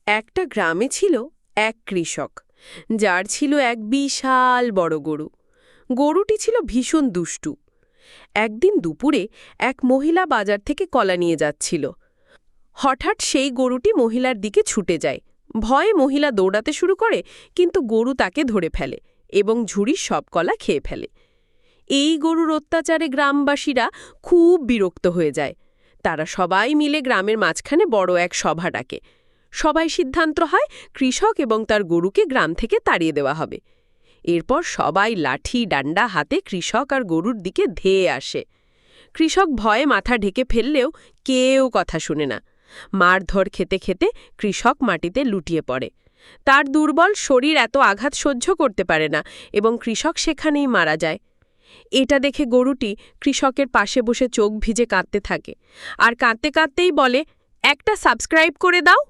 একটা গ্রামে ছিল এক কৃষক, যার ছিল এক বিশাল বড় গরু। গরুটি ছিল ভীষণ দুষ্টু। একদিন দুপুরে এক মহিলা বাজার থেকে কলা নিয়ে যাচ্ছিল। হঠাৎ সেই গরুটি মহিলার দিকে ছুটে যায়। ভয়ে মহিলা দৌড়াতে শুরু করে, কিন্তু গরু তাকে ধরে ফেলে এবং ঝুড়ির সব কলা খেয়ে ফেলে। এই গরুর অত্যাচারে গ্রামবাসীরা খুব বিরক্ত হয়ে যায়। তারা সবাই মিলে গ্রামের মাঝখানে বড় এক সভা ডাকে। সবাই সিদ্ধান্ত হয় কৃষক এবং তার গরুকে গ্রাম থেকে তাড়িয়ে দেওয়া হবে। এরপর সবাই লাঠি ডান্ডা হাতে কৃষক আর গরুর দিকে ধেয়ে আসে। কৃষক ভয়ে মাথা ঢেকে ফেললেও কেউ কথা শুনে না। মারধর খেতে খেতে কৃষক মাটিতে লুটিয়ে পড়ে। তার দুর্বল শরীর এত আঘাত সহ্য করতে পারে না এবং কৃষক সেখানেই মারা যায়। এটা দেখে গরুটি কৃষকের পাশে বসে চোখ ভিজে কাঁদতে থাকে আর কাঁদতে কাঁদতেই বলে, একটা সাবস্ক্রাইব করে দাও।